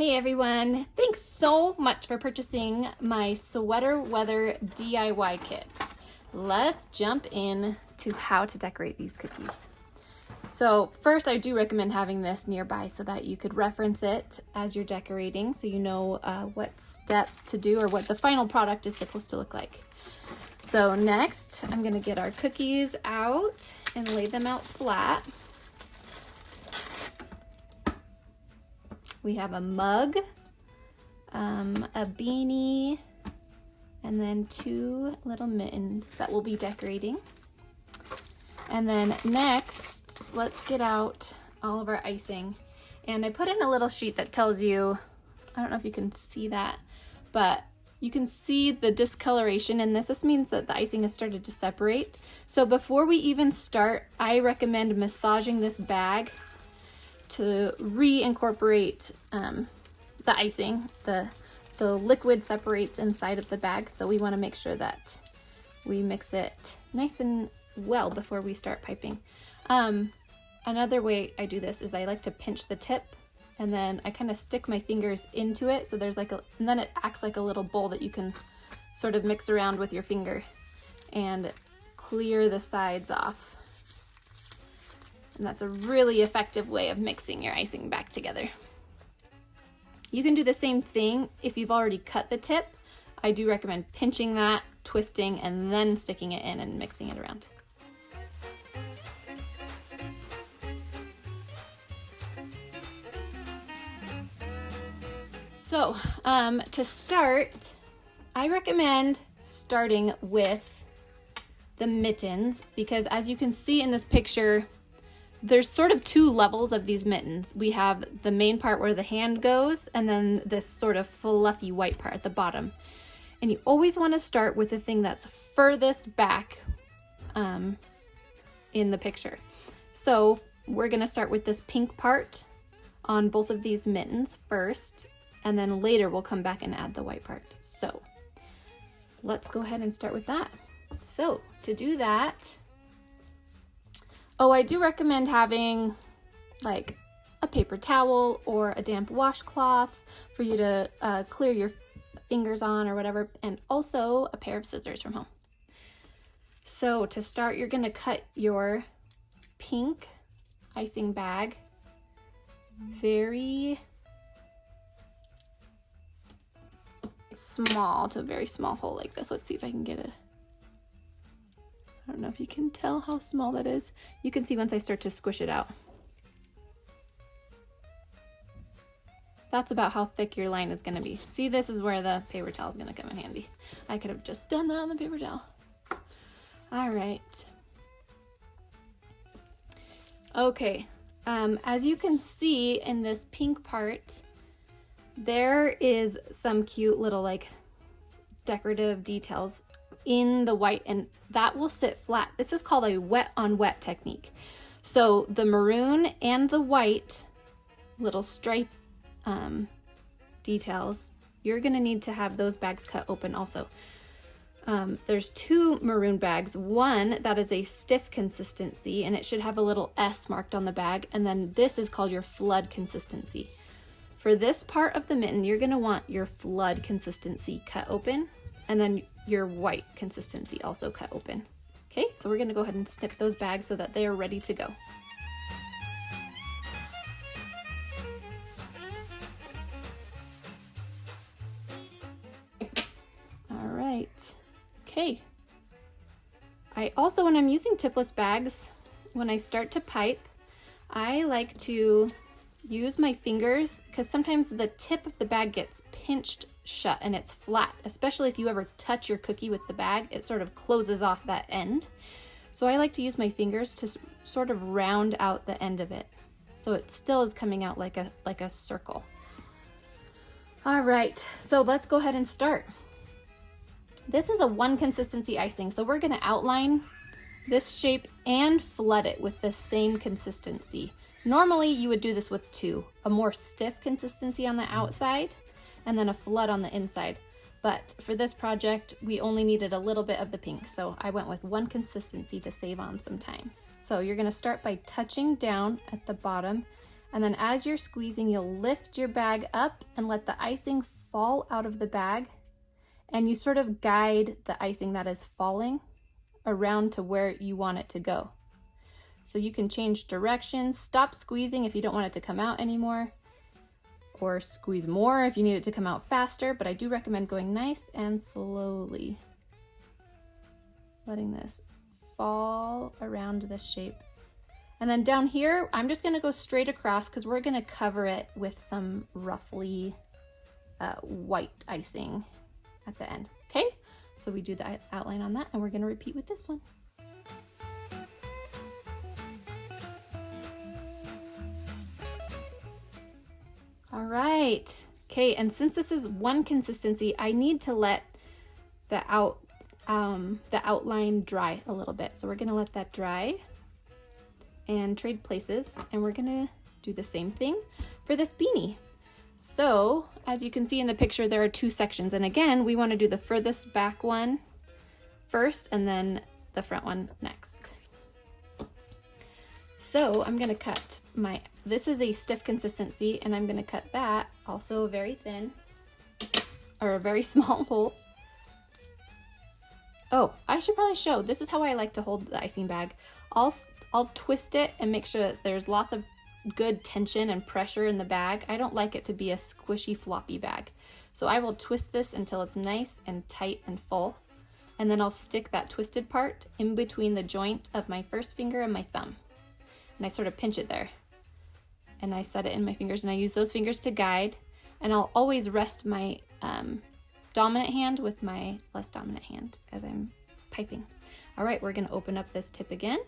Hey everyone, thanks so much for purchasing my sweater weather DIY kit. Let's jump in to how to decorate these cookies. So first, I do recommend having this nearby so that you could reference it as you're decorating, so you know what step to do or what the final product is supposed to look like. So next, I'm gonna get our cookies out and lay them out flat. We have a mug, a beanie, and then two little mittens that we'll be decorating. And then next, let's get out all of our icing. And I put in a little sheet that tells you, I don't know if you can see that, but you can see the discoloration in this. This means that the icing has started to separate. So before we even start, I recommend massaging this bag to reincorporate the icing. The liquid separates inside of the bag, so we want to make sure that we mix it nice and well before we start piping. Another way I do this is I like to pinch the tip, and then I kind of stick my fingers into it, so there's like and then it acts like a little bowl that you can sort of mix around with your finger and clear the sides off. And that's a really effective way of mixing your icing back together. You can do the same thing if you've already cut the tip. I do recommend pinching that, twisting, and then sticking it in and mixing it around. So to start, I recommend starting with the mittens, because as you can see in this picture, there's sort of two levels of these mittens. We have the main part where the hand goes, and then this sort of fluffy white part at the bottom. And you always want to start with the thing that's furthest back in the picture. So we're going to start with this pink part on both of these mittens first, and then later we'll come back and add the white part. So let's go ahead and start with that. So to do that, I do recommend having like a paper towel or a damp washcloth for you to clear your fingers on or whatever, and also a pair of scissors from home. So to start, you're gonna cut your pink icing bag very small to a very small hole like this. Let's see if I can get it. I don't know if you can tell how small that is. You can see once I start to squish it out. That's about how thick your line is gonna be. See, this is where the paper towel is gonna come in handy. I could have just done that on the paper towel. All right. Okay, as you can see in this pink part, there is some cute little like decorative details in the white, and that will sit flat. This is called a wet on wet technique. So the maroon and the white little stripe details, you're gonna need to have those bags cut open also. There's two maroon bags, one that is a stiff consistency and it should have a little S marked on the bag, and then this is called your flood consistency. For this part of the mitten, you're gonna want your flood consistency cut open, and then your white consistency also cut open. Okay, so we're gonna go ahead and snip those bags so that they are ready to go. All right, okay. I also, when I'm using tipless bags, when I start to pipe, I like to use my fingers, because sometimes the tip of the bag gets pinched shut and it's flat, especially if you ever touch your cookie with the bag, it sort of closes off that end. So I like to use my fingers to sort of round out the end of it, so it still is coming out like a circle. All right, so let's go ahead and start. This is a one consistency icing, so we're gonna outline this shape and flood it with the same consistency. Normally you would do this with two, a more stiff consistency on the outside and then a flood on the inside. But for this project, we only needed a little bit of the pink, so I went with one consistency to save on some time. So you're gonna start by touching down at the bottom And then as you're squeezing, you'll lift your bag up and let the icing fall out of the bag. And you sort of guide the icing that is falling around to where you want it to go. So you can change directions, stop squeezing if you don't want it to come out anymore, or squeeze more if you need it to come out faster, but I do recommend going nice and slowly. Letting this fall around this shape. And then down here, I'm just gonna go straight across because we're gonna cover it with some roughly white icing at the end, okay? So we do the outline on that, and we're gonna repeat with this one. All right, okay, and since this is one consistency, I need to let the outline dry a little bit. So we're gonna let that dry and trade places, and we're gonna do the same thing for this beanie. So as you can see in the picture, there are two sections, and again, we want to do the furthest back one first and then the front one next. So I'm gonna cut this is a stiff consistency, and I'm gonna cut that also very thin, or a very small hole. Oh, I should probably show, this is how I like to hold the icing bag. I'll twist it and make sure that there's lots of good tension and pressure in the bag. I don't like it to be a squishy, floppy bag. So I will twist this until it's nice and tight and full. And then I'll stick that twisted part in between the joint of my first finger and my thumb. And I sort of pinch it there. And I set it in my fingers, and I use those fingers to guide. And I'll always rest my dominant hand with my less dominant hand as I'm piping. All right, we're gonna open up this tip again.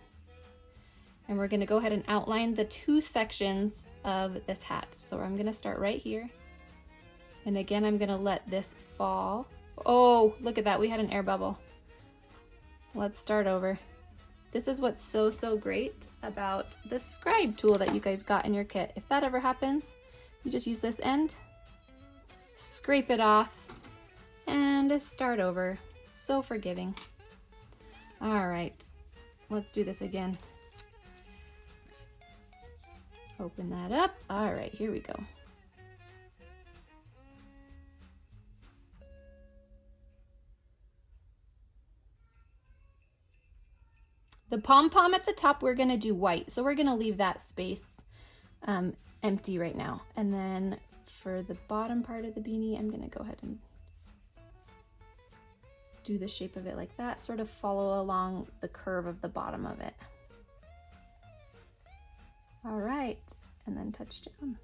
And we're gonna go ahead and outline the two sections of this hat. So I'm gonna start right here. And again, I'm gonna let this fall. Oh, look at that, we had an air bubble. Let's start over. This is what's so great about the scribe tool that you guys got in your kit. If that ever happens, you just use this end, scrape it off, and start over. So forgiving. All right, let's do this again. Open that up. All right, here we go. The pom-pom at the top, we're gonna do white. So we're gonna leave that space empty right now. And then for the bottom part of the beanie, I'm gonna go ahead and do the shape of it like that, sort of follow along the curve of the bottom of it. All right, and then touch down.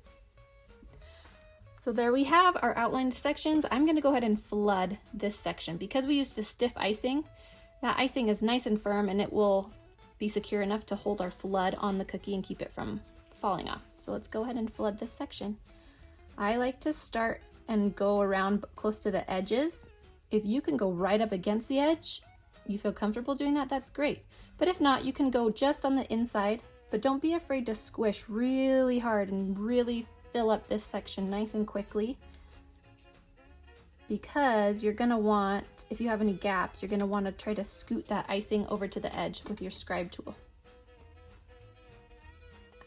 So there we have our outlined sections. I'm gonna go ahead and flood this section. Because we used a stiff icing, that icing is nice and firm, and it will be secure enough to hold our flood on the cookie and keep it from falling off. So let's go ahead and flood this section. I like to start and go around close to the edges. If you can go right up against the edge, you feel comfortable doing that, that's great. But if not, you can go just on the inside, but don't be afraid to squish really hard and really fill up this section nice and quickly, because you're gonna want, if you have any gaps, you're gonna wanna try to scoot that icing over to the edge with your scribe tool.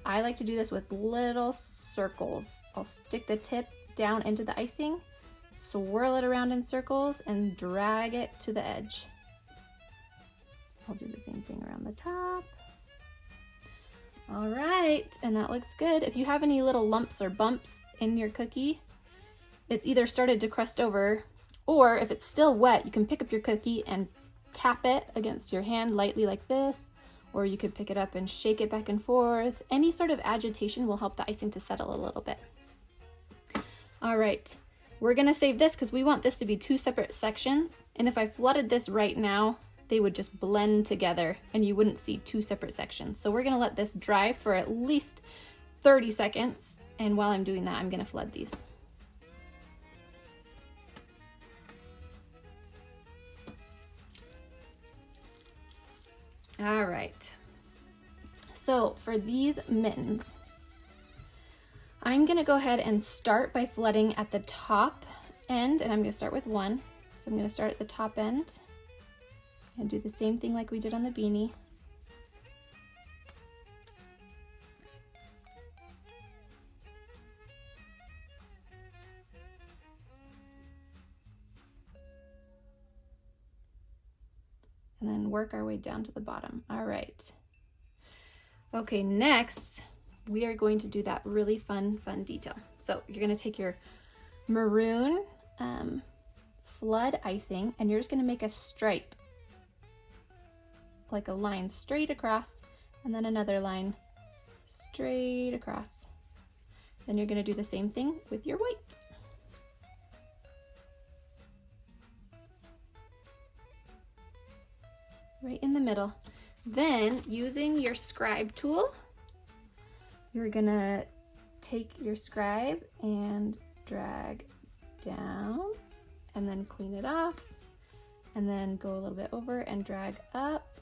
I like to do this with little circles. I'll stick the tip down into the icing, swirl it around in circles, and drag it to the edge. I'll do the same thing around the top. All right, and that looks good. If you have any little lumps or bumps in your cookie, it's either started to crust over, or if it's still wet, you can pick up your cookie and tap it against your hand lightly like this, or you could pick it up and shake it back and forth. Any sort of agitation will help the icing to settle a little bit. All right, we're gonna save this because we want this to be two separate sections. And if I flooded this right now, they would just blend together and you wouldn't see two separate sections. So we're gonna let this dry for at least 30 seconds. And while I'm doing that, I'm gonna flood these. All right, so for these mittens, I'm gonna go ahead and start by flooding at the top end, and I'm gonna start with one. So I'm gonna start at the top end and do the same thing like we did on the beanie. and then work our way down to the bottom. All right. Okay, next we are going to do that really fun detail. So you're gonna take your maroon flood icing and you're just gonna make a stripe, like a line straight across, and then another line straight across. Then you're gonna do the same thing with your white. Right in the middle. Then, using your scribe tool, you're gonna take your scribe and drag down and then clean it off, and then go a little bit over and drag up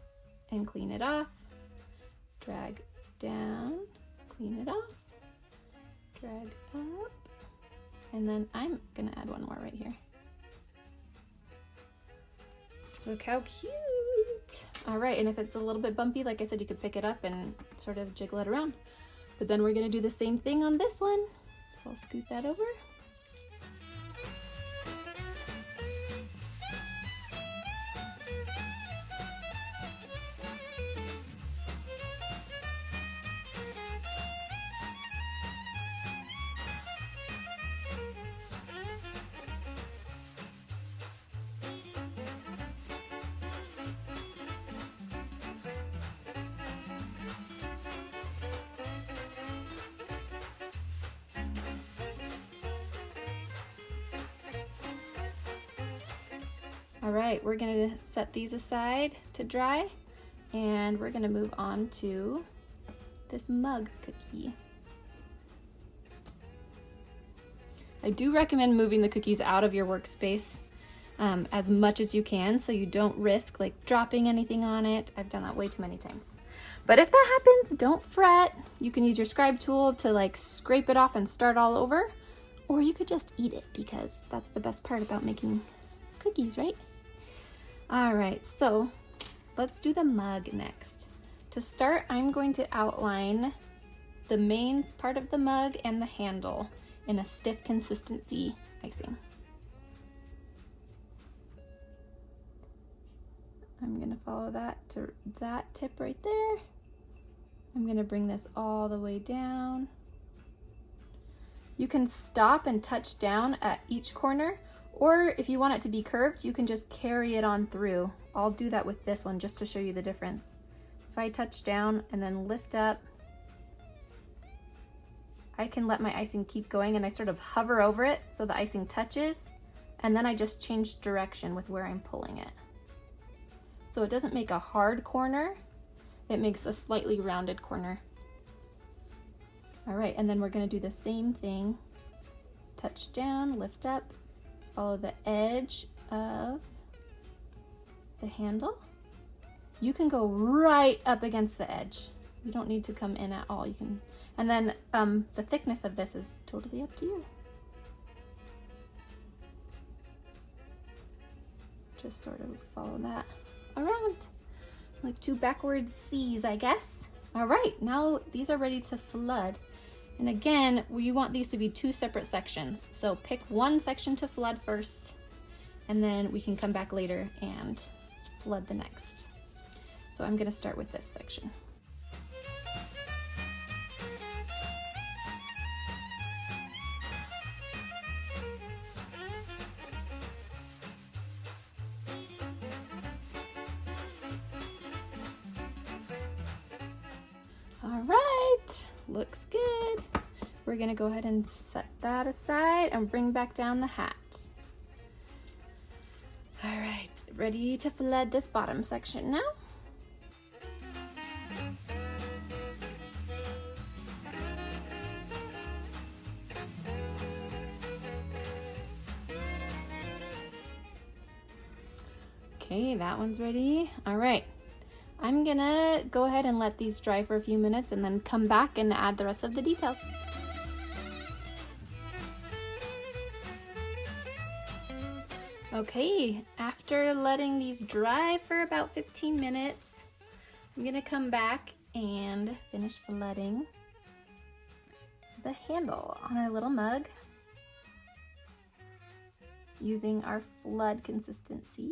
and clean it off, drag down, clean it off, drag up, and then I'm gonna add one more right here. Look how cute. All right, and if it's a little bit bumpy, like I said, you could pick it up and sort of jiggle it around. But then we're gonna do the same thing on this one. So I'll scoot that over. All right, we're gonna set these aside to dry, and we're gonna move on to this mug cookie. I do recommend moving the cookies out of your workspace as much as you can, so you don't risk like dropping anything on it. I've done that way too many times. But if that happens, don't fret. You can use your scribe tool to like scrape it off and start all over, or you could just eat it, because that's the best part about making cookies, right? All right, so let's do the mug next. To start, I'm going to outline the main part of the mug and the handle in a stiff consistency icing. I'm gonna follow that to that tip right there. I'm gonna bring this all the way down. You can stop and touch down at each corner, or if you want it to be curved, you can just carry it on through. I'll do that with this one just to show you the difference. If I touch down and then lift up, I can let my icing keep going, and I sort of hover over it so the icing touches, and then I just change direction with where I'm pulling it. So it doesn't make a hard corner, it makes a slightly rounded corner. All right, and then we're gonna do the same thing. Touch down, lift up, follow the edge of the handle. You can go right up against the edge. You don't need to come in at all. You can, and then the thickness of this is totally up to you. Just sort of follow that around, like two backwards C's, I guess. All right, now these are ready to flood. And again, we want these to be two separate sections. So pick one section to flood first, and then we can come back later and flood the next. So I'm gonna start with this section. All right, looks good. We're gonna go ahead and set that aside and bring back down the hat. All right, ready to flood this bottom section now. Okay, that one's ready. All right. I'm gonna go ahead and let these dry for a few minutes and then come back and add the rest of the details. Okay, after letting these dry for about 15 minutes, I'm gonna come back and finish flooding the handle on our little mug using our flood consistency.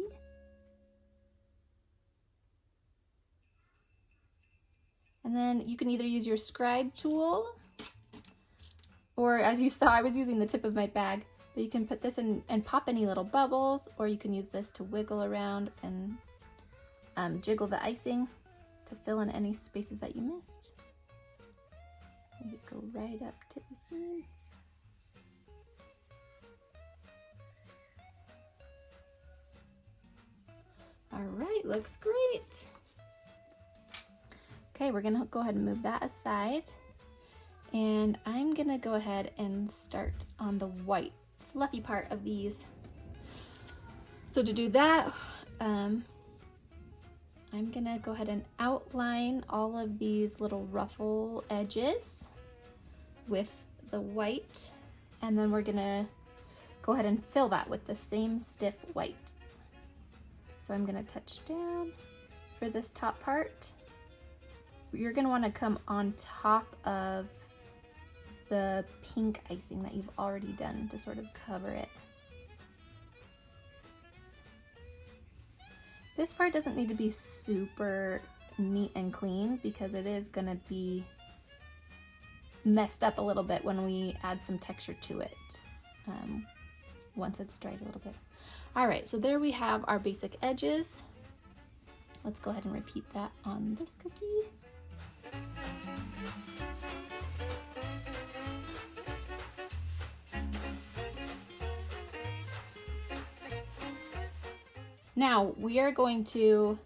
And then you can either use your scribe tool, or as you saw, I was using the tip of my bag, but you can put this in and pop any little bubbles, or you can use this to wiggle around and jiggle the icing to fill in any spaces that you missed. Let it go right up to the seam. All right, looks great. Okay, we're gonna go ahead and move that aside. And I'm gonna go ahead and start on the white fluffy part of these. So to do that, I'm gonna go ahead and outline all of these little ruffle edges with the white, and then we're gonna go ahead and fill that with the same stiff white. So I'm gonna touch down for this top part. You're gonna wanna come on top of the pink icing that you've already done to sort of cover it. This part doesn't need to be super neat and clean because it is gonna be messed up a little bit when we add some texture to it once it's dried a little bit. All right, so there we have our basic edges. Let's go ahead and repeat that on this cookie. Now we are going to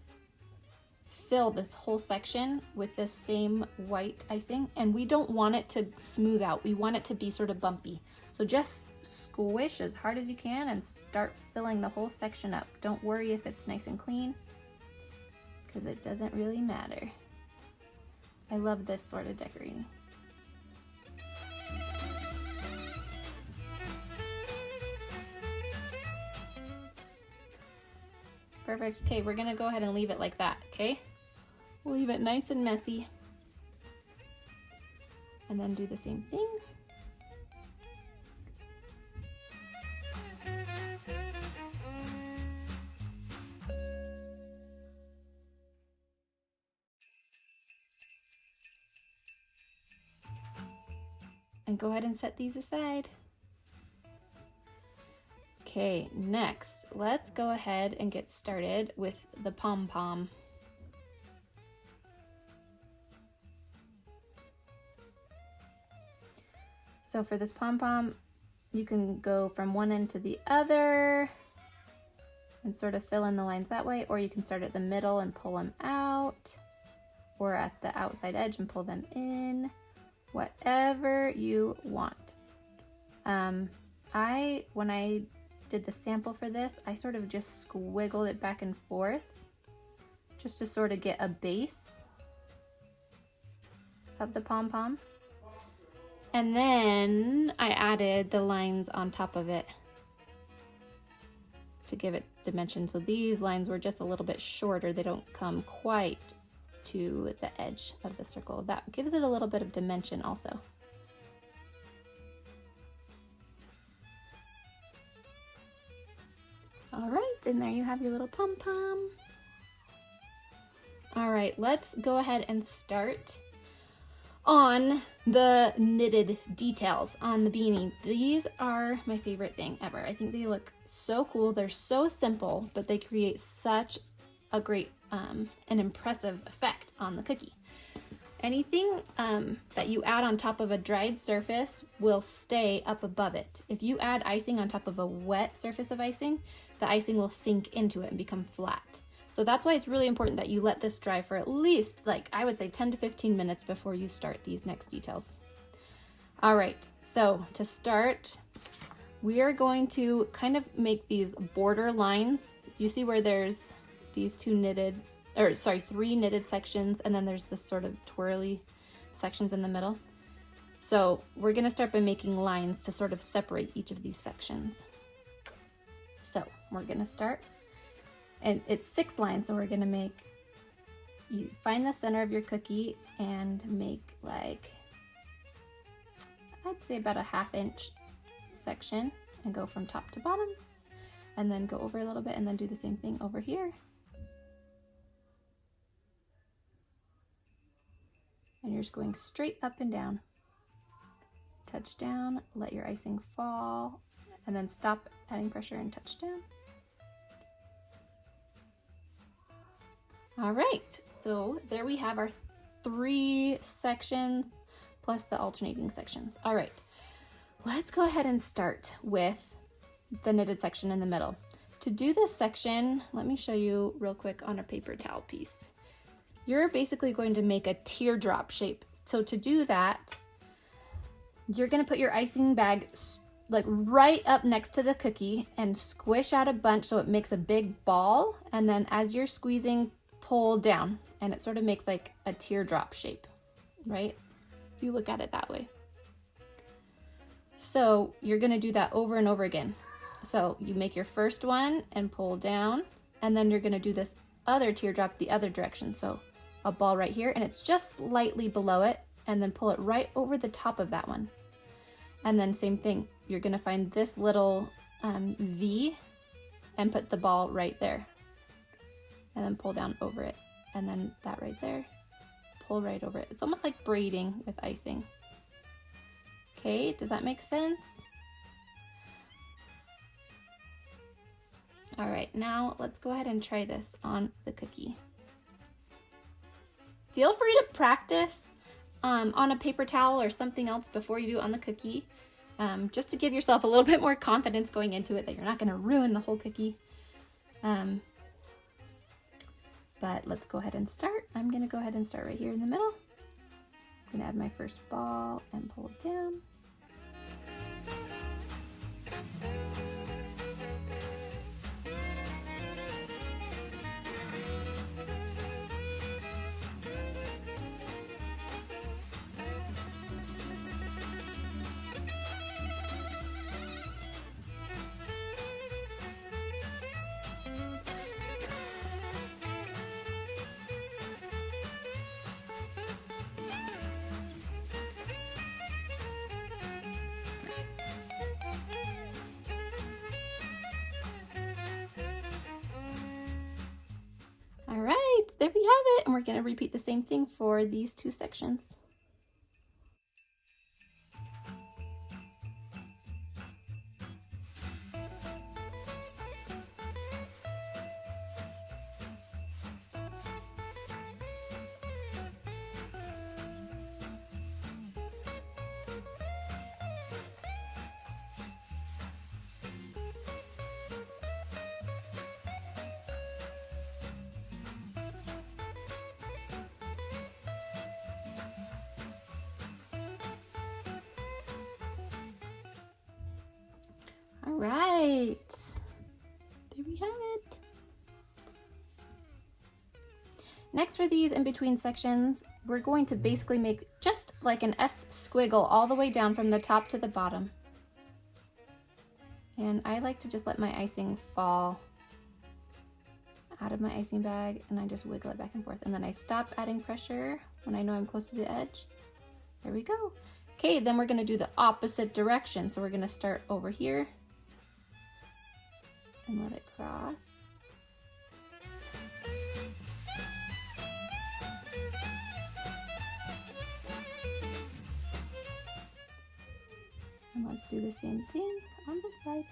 fill this whole section with this same white icing, and we don't want it to smooth out. We want it to be sort of bumpy. So just squish as hard as you can and start filling the whole section up. Don't worry if it's nice and clean, because it doesn't really matter. I love this sort of decorating. Perfect. Okay, we're gonna go ahead and leave it like that, okay? We'll leave it nice and messy. And then do the same thing. And go ahead and set these aside. Okay, next, let's go ahead and get started with the pom-pom. So for this pom-pom, you can go from one end to the other and sort of fill in the lines that way, or you can start at the middle and pull them out, or at the outside edge and pull them in, whatever you want. When I did the sample for this, I sort of just squiggled it back and forth just to sort of get a base of the pom-pom. And then I added the lines on top of it to give it dimension. So these lines were just a little bit shorter. They don't come quite to the edge of the circle. That gives it a little bit of dimension also. All right, and there you have your little pom-pom. All right, let's go ahead and start on the knitted details on the beanie. These are my favorite thing ever. I think they look so cool. They're so simple, but they create such a great and impressive effect on the cookie. Anything that you add on top of a dried surface will stay up above it. If you add icing on top of a wet surface of icing, the icing will sink into it and become flat. So that's why it's really important that you let this dry for at least, like, I would say 10 to 15 minutes before you start these next details. All right, so to start, we are going to kind of make these border lines. You see where there's these three knitted sections, and then there's this sort of twirly sections in the middle. So we're gonna start by making lines to sort of separate each of these sections. So we're gonna start, and it's 6 lines, so we're gonna make, you find the center of your cookie and make, like, I'd say about a 1/2 inch section, and go from top to bottom, and then go over a little bit, and then do the same thing over here. and you're just going straight up and down. Touch down, let your icing fall, and then stop adding pressure and touch down. All right, so there we have our 3 sections plus the alternating sections. All right, let's go ahead and start with the knitted section in the middle. To do this section, let me show you real quick on a paper towel piece. You're basically going to make a teardrop shape. So to do that, you're gonna put your icing bag like right up next to the cookie and squish out a bunch so it makes a big ball. And then as you're squeezing, pull down, and it sort of makes like a teardrop shape, right? If you look at it that way. So you're gonna do that over and over again. So you make your first one and pull down, and then you're gonna do this other teardrop the other direction. So a ball right here, and it's just slightly below it, and then pull it right over the top of that one. And then same thing, you're gonna find this little V and put the ball right there. And then pull down over it. And then that right there, pull right over it. It's almost like braiding with icing. Okay, does that make sense? All right, now let's go ahead and try this on the cookie. Feel free to practice on a paper towel or something else before you do it on the cookie, just to give yourself a little bit more confidence going into it that you're not gonna ruin the whole cookie. But let's go ahead and start. I'm gonna go ahead and start right here in the middle. I'm gonna add my first ball and pull it down. All right, there we have it. And we're gonna repeat the same thing for these 2 sections. All right, there we have it. Next, for these in between sections, we're going to basically make just like an S squiggle all the way down from the top to the bottom. And I like to just let my icing fall out of my icing bag, and I just wiggle it back and forth. And then I stop adding pressure when I know I'm close to the edge. There we go. Okay, then we're gonna do the opposite direction. So we're gonna start over here and let it cross. And let's do the same thing on this side.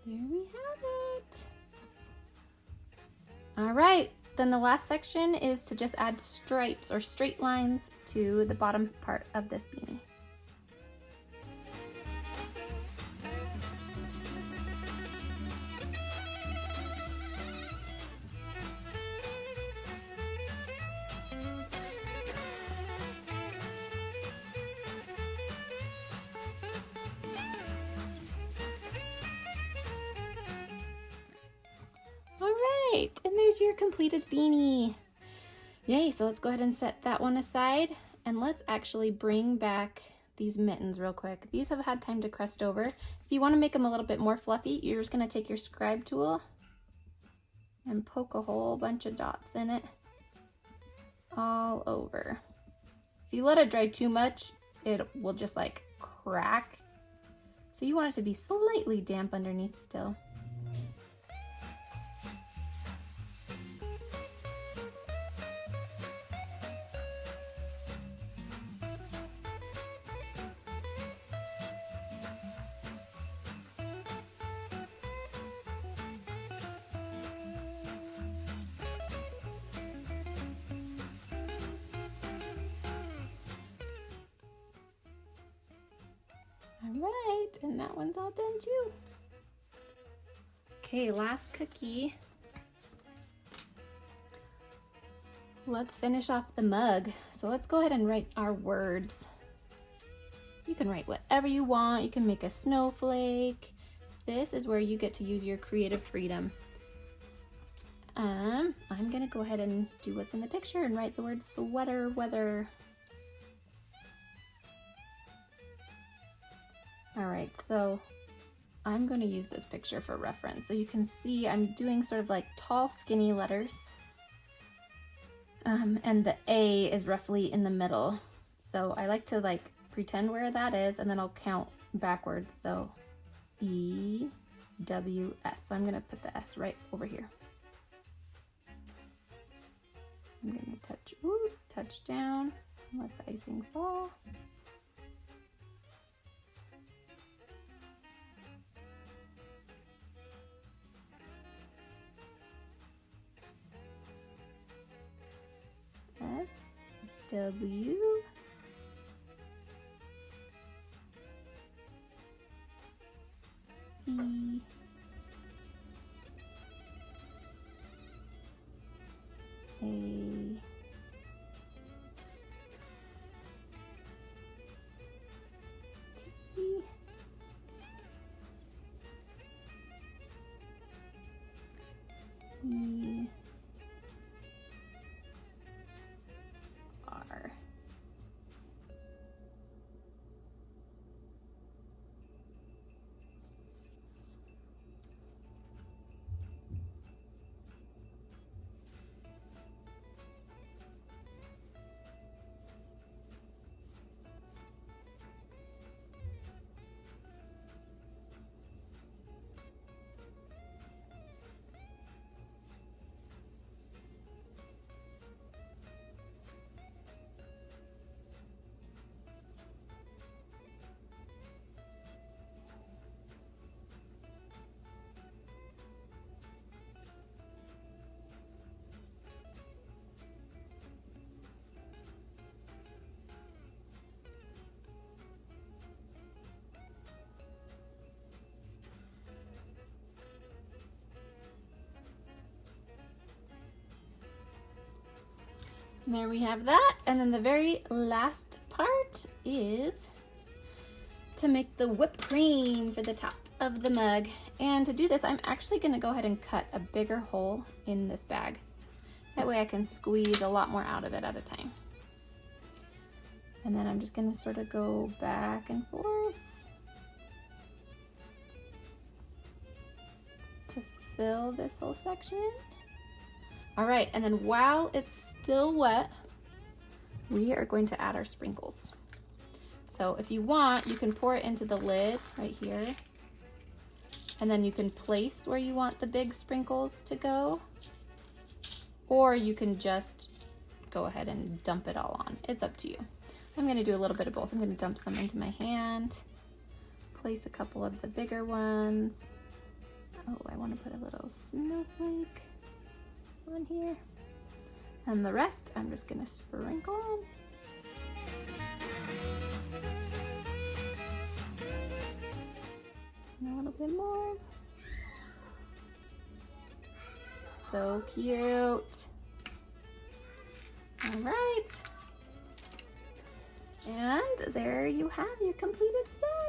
There we have it. All right, then the last section is to just add stripes or straight lines to the bottom part of this beanie. And there's your completed beanie. Yay, so let's go ahead and set that one aside, and let's actually bring back these mittens real quick. These have had time to crust over. If you want to make them a little bit more fluffy, you're just going to take your scribe tool and poke a whole bunch of dots in it all over. If you let it dry too much, it will just like crack. So you want it to be slightly damp underneath still. All right, and that one's all done too. Okay, last cookie. Let's finish off the mug. So let's go ahead and write our words. You can write whatever you want. You can make a snowflake. This is where you get to use your creative freedom. I'm gonna go ahead and do what's in the picture and write the word sweater weather. All right, so I'm going to use this picture for reference. So you can see I'm doing sort of like tall, skinny letters. And the A is roughly in the middle. So I like to like pretend where that is, and then I'll count backwards. So E, W, S. So I'm going to put the S right over here. I'm going to touch down, let the icing fall. S, W, E, A, T, E, R. And there we have that. And then the very last part is to make the whipped cream for the top of the mug. And to do this, I'm actually going to go ahead and cut a bigger hole in this bag. That way I can squeeze a lot more out of it at a time. And then I'm just going to sort of go back and forth to fill this whole section. All right, and then while it's still wet, we are going to add our sprinkles. So if you want, you can pour it into the lid right here, and then you can place where you want the big sprinkles to go, or you can just go ahead and dump it all on. It's up to you. I'm gonna do a little bit of both. I'm gonna dump some into my hand, place a couple of the bigger ones. Oh, I wanna put a little snowflake on here, and the rest I'm just gonna sprinkle on. And a little bit more. So cute. All right, and there you have your completed set.